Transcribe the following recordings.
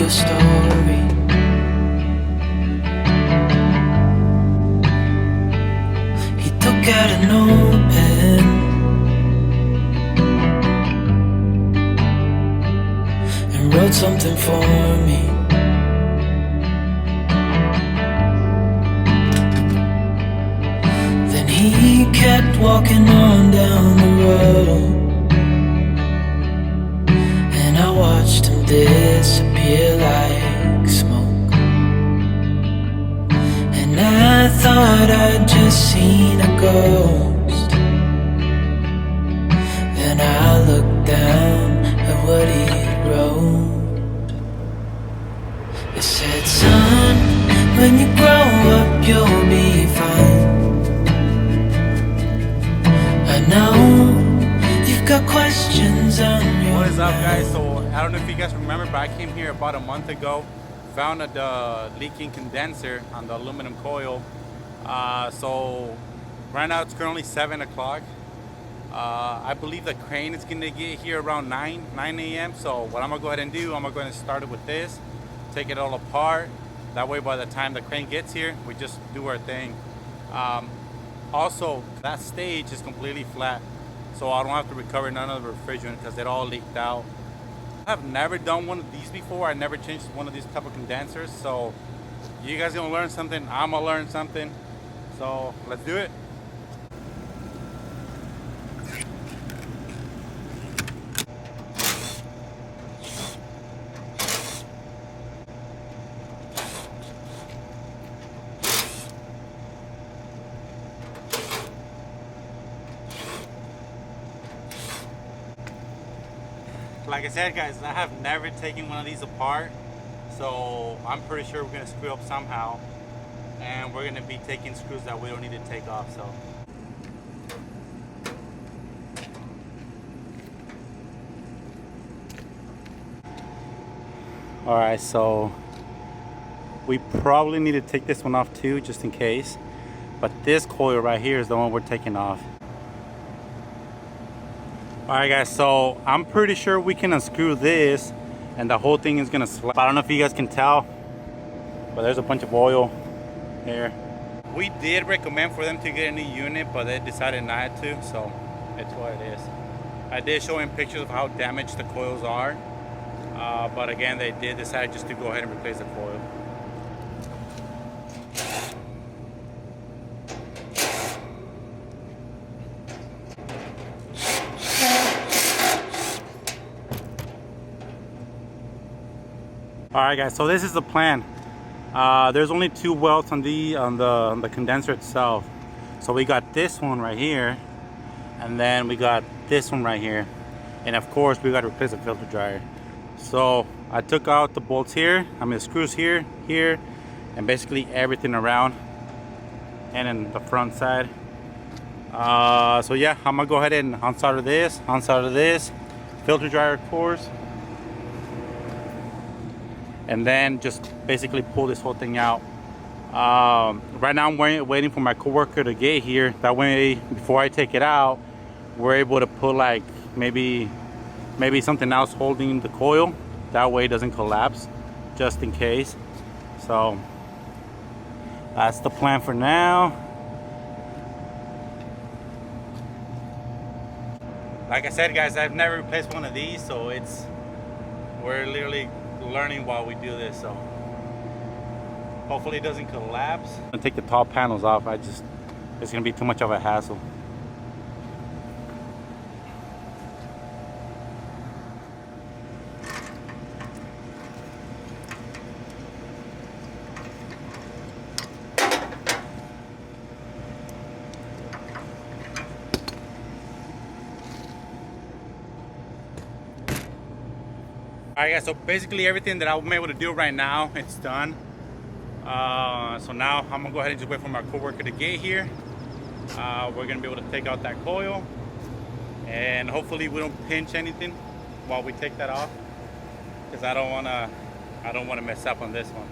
a story. He took out a notepad and wrote something for me. Then he kept walking on down the road, and I watched him disappear like smoke. And I thought I'd just seen a ghost. Then I looked down at what he wrote. It said, son, when you grow up you'll be fine. I know you've got questions on your What is up, guys? So I don't know if you guys remember, but I came here about a month ago, found the leaking condenser on the aluminum coil. So right now it's currently 7 o'clock. I believe the crane is gonna get here around 9 a.m. So what I'm gonna go ahead and do, I'm gonna go ahead and start it with this, take it all apart. That way by the time the crane gets here, we just do our thing. Also, that stage is completely flat, so I don't have to recover none of the refrigerant because it all leaked out. I've never done one of these before. I never changed one of these type of condensers, so you guys gonna learn something, I'm gonna learn something, so let's do it. Like I said, guys, I have never taken one of these apart, so I'm pretty sure we're gonna screw up somehow, and we're gonna be taking screws that we don't need to take off. So all right, so we probably need to take this one off too, just in case, but this coil right here is the one we're taking off. Alright guys, so I'm pretty sure we can unscrew this and the whole thing is gonna slide. I don't know if you guys can tell, but there's a bunch of oil here. We did recommend for them to get a new unit, but they decided not to, so it's what it is. I did show him pictures of how damaged the coils are, but again, they did decide just to go ahead and replace the coil. Alright guys, so this is the plan. There's only 2 welds on the condenser itself. So we got this one right here, and then we got this one right here, and of course we got to replace the filter dryer. So I took out the bolts here, the screws here, and basically everything around, and then the front side. So yeah, I'm gonna go ahead and unsolder this, filter dryer of course, and then just basically pull this whole thing out. Right now I'm waiting for my coworker to get here. That way, before I take it out, we're able to put like maybe something else holding the coil. That way it doesn't collapse, just in case. So that's the plan for now. Like I said, guys, I've never replaced one of these, so we're literally learning while we do this, so hopefully it doesn't collapse. I'm gonna take the tall panels off. It's gonna be too much of a hassle. Alright guys, so basically everything that I'm able to do right now, it's done. So now I'm gonna go ahead and just wait for my coworker to get here. We're gonna be able to take out that coil, and hopefully we don't pinch anything while we take that off, because I don't wanna mess up on this one.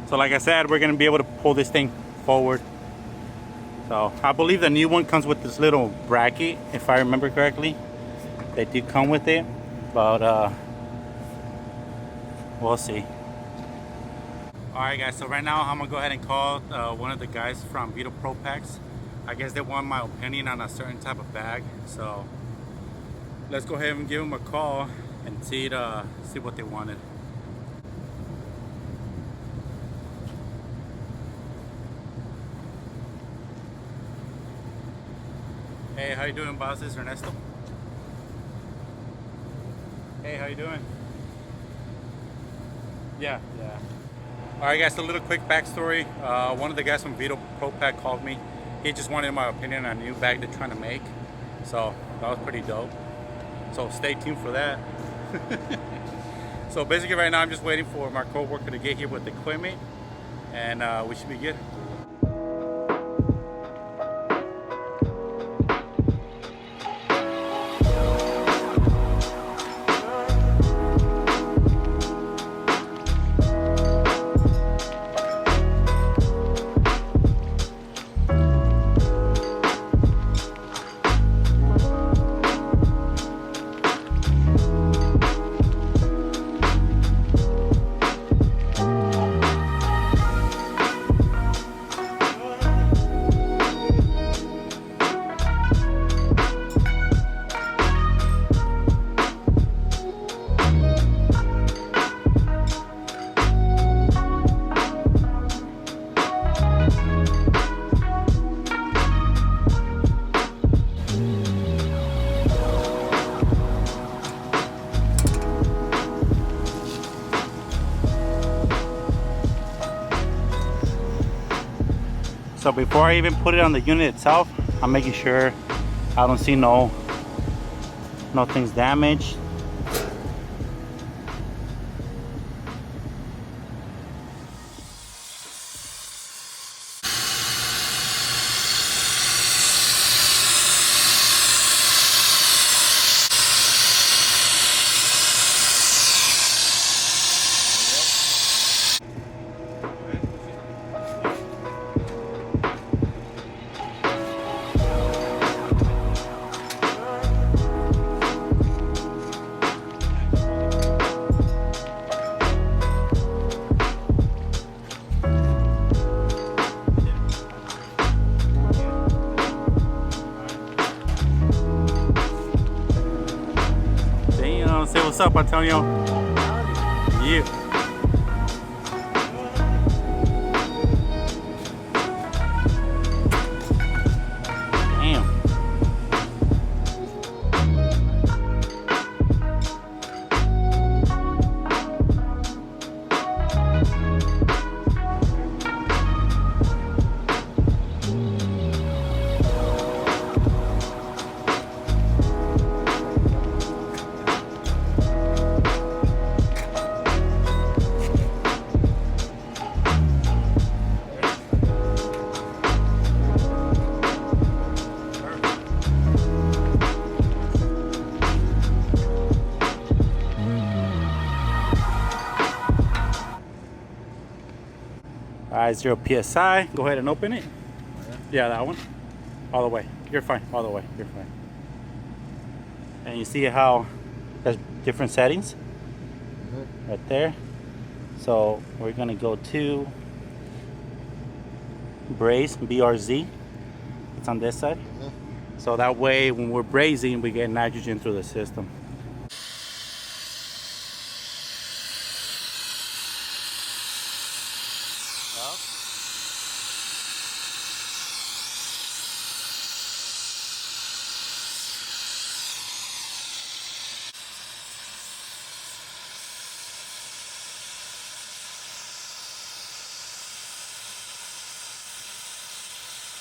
So like I said, we're gonna be able to pull this thing forward. So I believe the new one comes with this little bracket, if I remember correctly. They do come with it, but We'll see. Alright guys, so right now I'm gonna go ahead and call one of the guys from Vito Pro Packs. I guess they want my opinion on a certain type of bag, so let's go ahead and give them a call and see what they wanted. Hey, how you doing, boss? This is Ernesto. Hey, how you doing? Yeah. Alright guys, a little quick backstory. One of the guys from Vito Pro Pack called me. He just wanted my opinion on a new bag they're trying to make. So that was pretty dope. So stay tuned for that. So basically right now I'm just waiting for my co-worker to get here with the equipment, and we should be good. So before I even put it on the unit itself, I'm making sure I don't see no things damaged. Say what's up, Antonio. Yeah. Alright, 0 PSI. Go ahead and open it. Yeah, that one. All the way. You're fine. All the way. You're fine. And you see how there's different settings right there. So we're gonna go to Braze, BRZ. It's on this side. So that way when we're brazing, we get nitrogen through the system.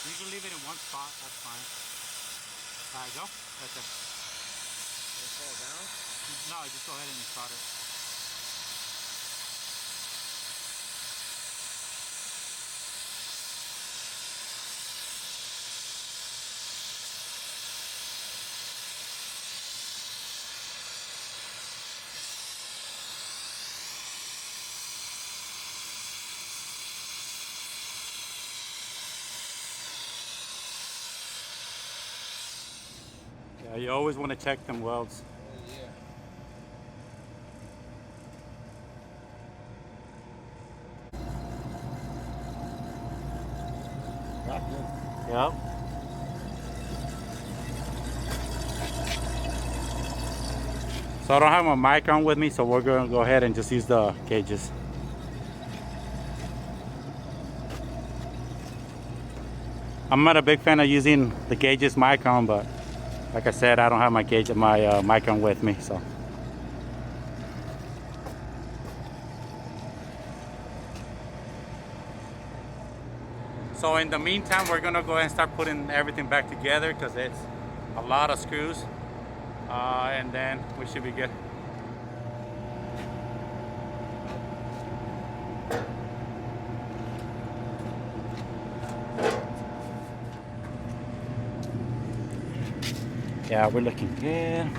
You can leave it in one spot, that's fine. Alright, go. Right there. Does it fall down? No, just go ahead and start it. Yeah, you always want to check them welds. Oh, yeah. Yep. So I don't have my mic on with me, so we're gonna go ahead and just use the gauges. I'm not a big fan of using the gauges mic on, but like I said, I don't have my mic on with me, so. So in the meantime, we're gonna go ahead and start putting everything back together because it's a lot of screws, and then we should be good. Yeah, we're looking good.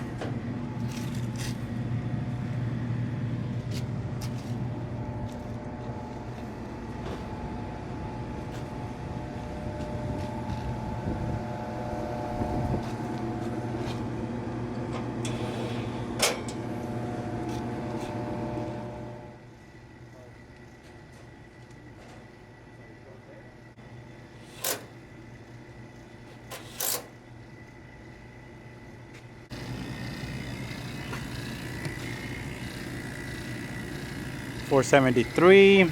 $473.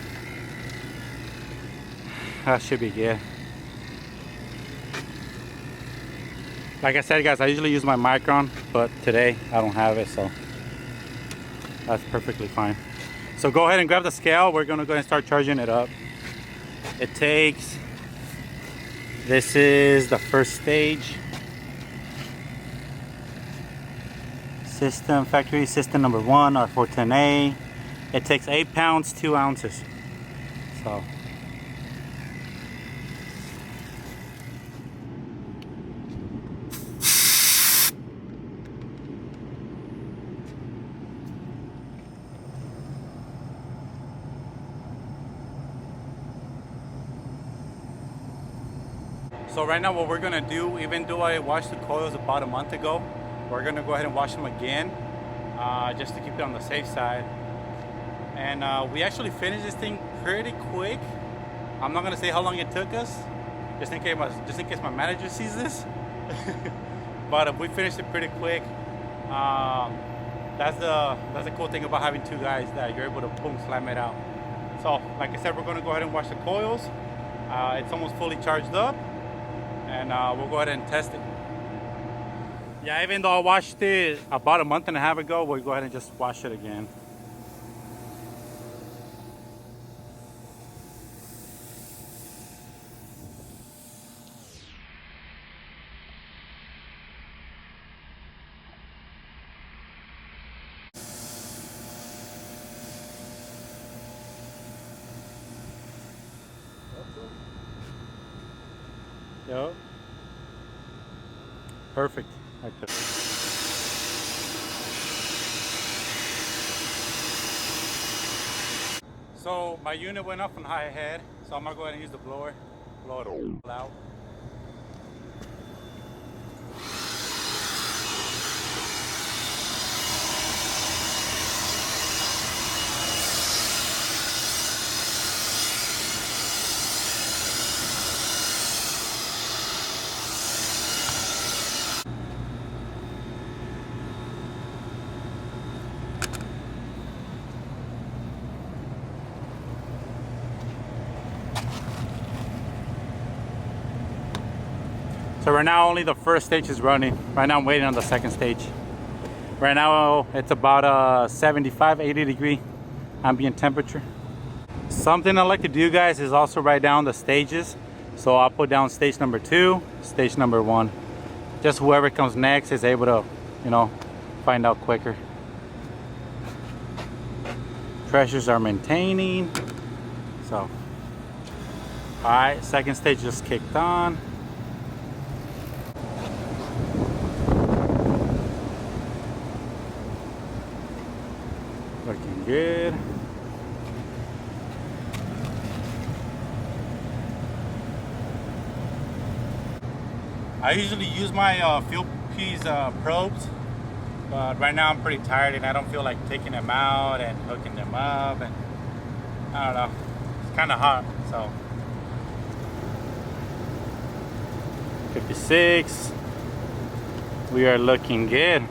That should be good. Like I said, guys, I usually use my micron, but today I don't have it, so that's perfectly fine. So go ahead and grab the scale. We're gonna go ahead and start charging it up. It takes, this is the first stage. Factory system number 1, R410A. It takes 8 pounds, 2 ounces. So. So right now what we're gonna do, even though I washed the coils about a month ago, we're gonna go ahead and wash them again, just to keep it on the safe side. And we actually finished this thing pretty quick. I'm not gonna say how long it took us, just in case my manager sees this. But we finished it pretty quick. That's the cool thing about having 2 guys, that you're able to boom, slam it out. So like I said, we're gonna go ahead and wash the coils. It's almost fully charged up, and we'll go ahead and test it. Yeah, even though I washed it about a month and a half ago, we'll go ahead and just wash it again. Yep. Perfect. Like that. So my unit went up on high head, so I'm gonna go ahead and use the blower, blow it out. So right now only the first stage is running. Right now I'm waiting on the second stage. Right now it's about 75, 80 degree ambient temperature. Something I like to do, guys, is also write down the stages. So I'll put down stage number 2, stage number 1. Just whoever comes next is able to, you know, find out quicker. Pressures are maintaining. So, all right, second stage just kicked on. Looking good. I usually use my fuel piece probes, but right now I'm pretty tired and I don't feel like taking them out and hooking them up, and I don't know, it's kind of hot, so. 56. We are looking good.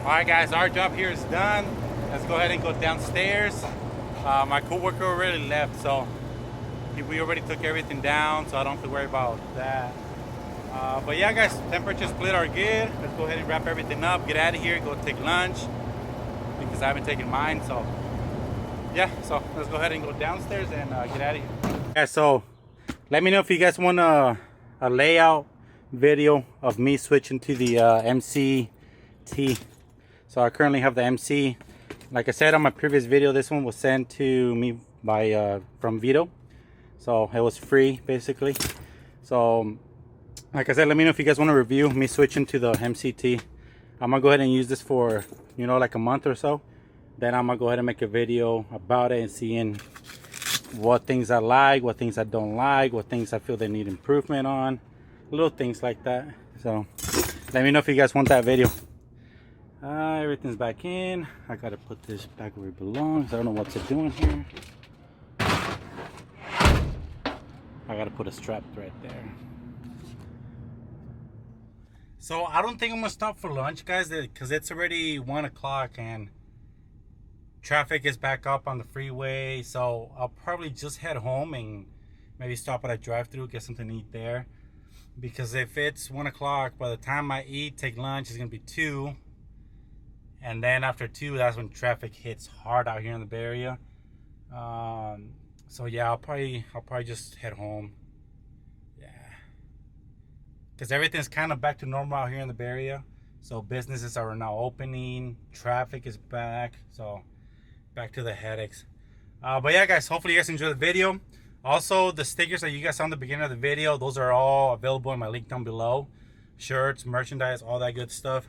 Alright guys, our job here is done. Let's go ahead and go downstairs. My co-worker already left, so we already took everything down, so I don't have to worry about that. But yeah guys, temperature split are good. Let's go ahead and wrap everything up, get out of here, go take lunch, because I haven't taken mine. So yeah, so let's go ahead and go downstairs and get out of here. Yeah, so let me know if you guys want a layout video of me switching to the MCT. So I currently have the MC. Like I said on my previous video, this one was sent to me by from Vito. So it was free basically. So like I said, let me know if you guys want to review me switching to the MCT. I'm gonna go ahead and use this for, you know, like a month or so. Then I'm gonna go ahead and make a video about it and seeing what things I like, what things I don't like, what things I feel they need improvement on, little things like that. So let me know if you guys want that video. Everything's back in. I gotta put this back where it belongs. I don't know what's it doing here. I gotta put a strap thread there. So I don't think I'm gonna stop for lunch, guys, because it's already 1 o'clock and traffic is back up on the freeway. So I'll probably just head home and maybe stop at a drive-thru, get something to eat there. Because if it's 1 o'clock, by the time I eat, take lunch, it's gonna be 2. And then after 2, that's when traffic hits hard out here in the Bay Area. So yeah, I'll probably just head home. Yeah, because everything's kind of back to normal out here in the Bay Area. So businesses are now opening, traffic is back, so back to the headaches. But yeah guys, hopefully you guys enjoyed the video. Also, the stickers that you guys saw in the beginning of the video, those are all available in my link down below. Shirts, merchandise, all that good stuff.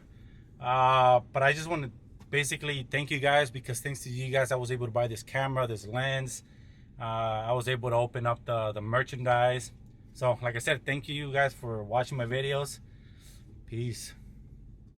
But I just want to basically thank you guys, because thanks to you guys I was able to buy this camera, this lens. I was able to open up the merchandise. So like I said, thank you guys for watching my videos. Peace.